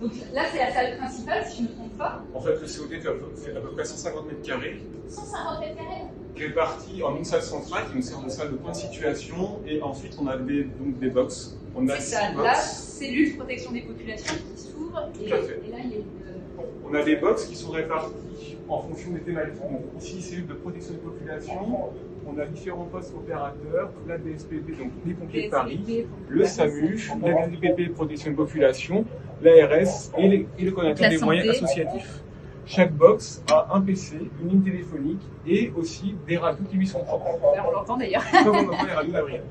Donc là, c'est la salle principale, si je ne me trompe pas. En fait, le COD fait à peu près 150 mètres carrés, 150 mètres carrés. répartis en une salle centrale qui nous sert de salle de point de situation, et ensuite on a donc des box. On a C'est ça, 6 la box. cellule protection des populations qui s'ouvre. Tout à fait. Et là, il y a une... On a des box qui sont répartis en fonction des thématiques. Donc ici, cellule de protection des populations. On a différents postes opérateurs, la DSPP, donc les pompiers de Paris, le SAMU, la DPP protection de population, l'ARS et le coordinateur des moyens associatifs. Chaque box a un PC, une ligne téléphonique et aussi des radios qui lui sont propres. Alors, on l'entend d'ailleurs. Comme on entend les radios d'avril.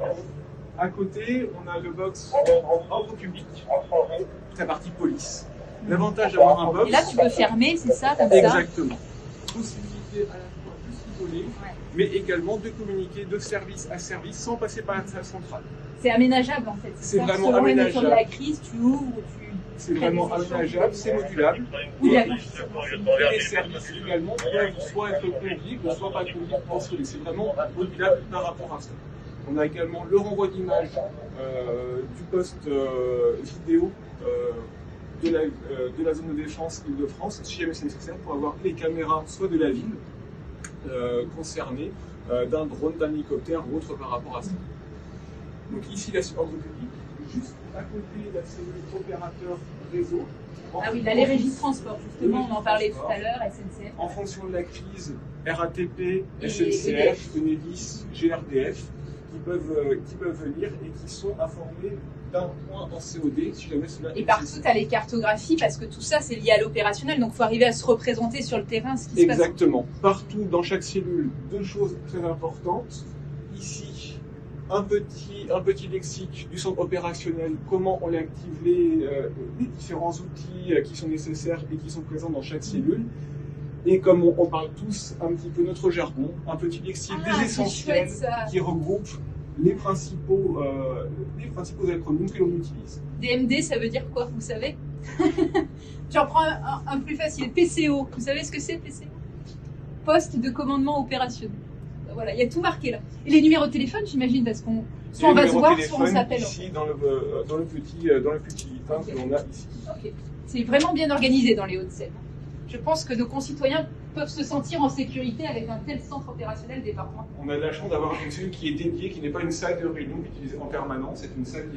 À côté, on a le box ordre public, toute la partie police. L'avantage d'avoir un box. Et là, tu peux fermer, c'est ça, comme ça. Exactement. Possibilité à la fois de s'isoler, mais également de communiquer de service à service sans passer par la salle centrale. C'est aménageable en fait. C'est ça, vraiment selon aménageable. les mesures de la crise, tu ouvres, tu. C'est vraiment aménageable, c'est modulable. Oui, Et les services également peuvent soit être conviés, soit pas conviés pour s'isoler. C'est vraiment modulable par rapport à ça. On a également le renvoi d'images du poste vidéo de la zone de défense Île-de-France, si jamais c'est nécessaire, pour avoir les caméras soit de la ville concernée, d'un drone, d'un hélicoptère ou autre par rapport à ça. Donc ici, la ordre public, juste à côté de la cellule opérateur réseau. Ah oui, là, les régies de transport, justement, on en parlait tout à l'heure, SNCF. En fonction de la crise, RATP, SNCF, Enedis, GRDF, qui peuvent venir et qui sont informés d'un point en COD, si jamais cela est Et partout, tu as les cartographies, parce que tout ça, c'est lié à l'opérationnel, donc il faut arriver à se représenter sur le terrain ce qui se passe. Exactement. Partout, dans chaque cellule, deux choses très importantes. Ici, un petit lexique du centre opérationnel, comment on active les différents outils qui sont nécessaires et qui sont présents dans chaque cellule. Et comme on parle tous un petit peu notre jargon, un petit lexique des essentiels qui regroupe les principaux acronymes que l'on utilise. DMD, ça veut dire quoi, vous savez? J'en prends un plus facile, PCO. Vous savez ce que c'est, PCO? Poste de commandement opérationnel. Voilà, il y a tout marqué là. Et les numéros de téléphone, j'imagine, parce qu'on soit on va se voir, soit on s'appelle. Ici, dans le petit item que l'on a ici. Ok. C'est vraiment bien organisé dans les Hauts-de-Seine. Je pense que nos concitoyens peuvent se sentir en sécurité avec un tel centre opérationnel départemental. On a de la chance d'avoir une cellule qui est dédiée, qui n'est pas une salle de réunion utilisée en permanence. C'est une salle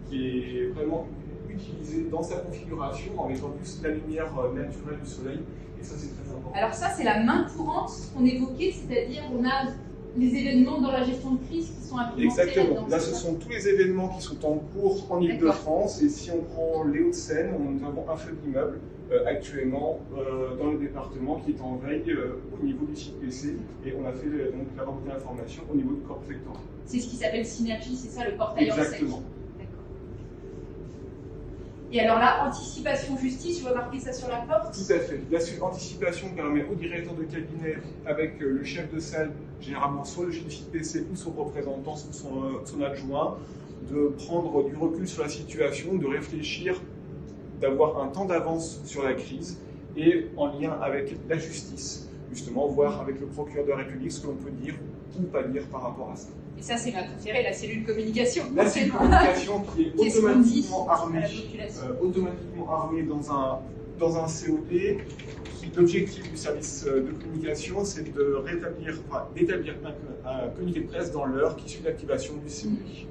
qui est vraiment utilisée dans sa configuration en mettant plus la lumière naturelle du soleil. Et ça, c'est très important. Alors ça, c'est la main courante qu'on évoquait, c'est-à-dire on a les événements dans la gestion de crise qui sont implémentés. Exactement. Là, ce sont tous les événements qui sont en cours en Île-de-France. Et si on prend les Hauts-de-Seine, nous avons un feu d'immeuble actuellement dans le département qui est en veille au niveau du site PC. Et on a fait donc la remontée d'informations au niveau du corps préfectoral. C'est ce qui s'appelle Synergie, c'est ça le portail Orsec. Exactement. Et alors là, anticipation justice, je vois marquer ça sur la porte. Tout à fait. La anticipation permet au directeur de cabinet, avec le chef de salle, généralement soit le chef du site PC ou son représentant, ou son adjoint, de prendre du recul sur la situation, de réfléchir, d'avoir un temps d'avance sur la crise et en lien avec la justice, justement, voir avec le procureur de la République ce que l'on peut dire ou pas dire par rapport à ça. Et ça, c'est ma préférée, la cellule communication. La cellule communication qui est automatiquement armée dans un COD. L'objectif du service de communication, c'est d'établir un communiqué de presse dans l'heure qui suit l'activation du COD.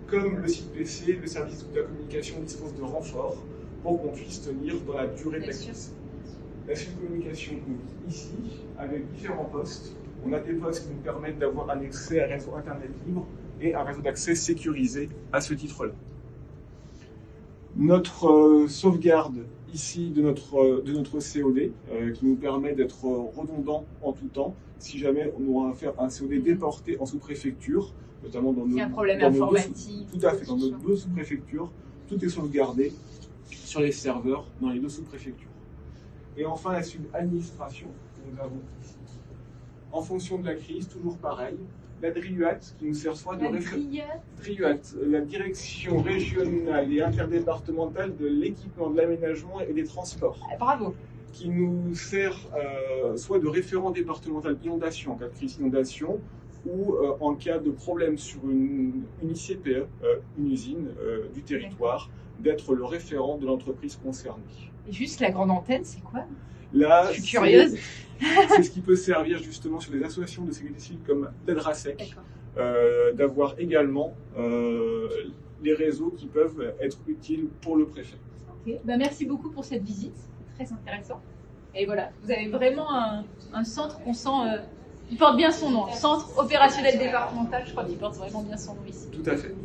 Comme le site PC, le service de la communication dispose de renforts pour qu'on puisse tenir dans la durée de la crise. La cellule de communication, ici, avec différents postes. On a des postes qui nous permettent d'avoir un accès à un réseau Internet libre et un réseau d'accès sécurisé à ce titre-là. Notre sauvegarde ici de notre COD qui nous permet d'être redondant en tout temps si jamais on aura à faire un COD déporté en sous-préfecture, notamment dans nos, un problème informatique. Tout à fait, dans nos deux sous-préfectures, tout est sauvegardé sur les serveurs dans les deux sous-préfectures. Et enfin la sub-administration que nous avons ici. En fonction de la crise, toujours pareil, la DRIUAT qui nous sert soit de la direction régionale et interdépartementale de l'équipement, de l'aménagement et des transports. Bravo. Qui nous sert soit de référent départemental inondation en cas de crise inondation ou en cas de problème sur une ICPE, une usine du territoire, d'être le référent de l'entreprise concernée. Et juste la grande antenne, c'est quoi? Là, je suis curieuse. C'est ce qui peut servir justement sur des associations de sécurité civile comme l'Adrasec, d'avoir également les réseaux qui peuvent être utiles pour le préfet. Okay. Bah, merci beaucoup pour cette visite, très intéressant. Et voilà, vous avez vraiment un centre qu'on sent, il porte bien son nom, Centre opérationnel départemental, je crois qu'il porte vraiment bien son nom ici. Tout à fait.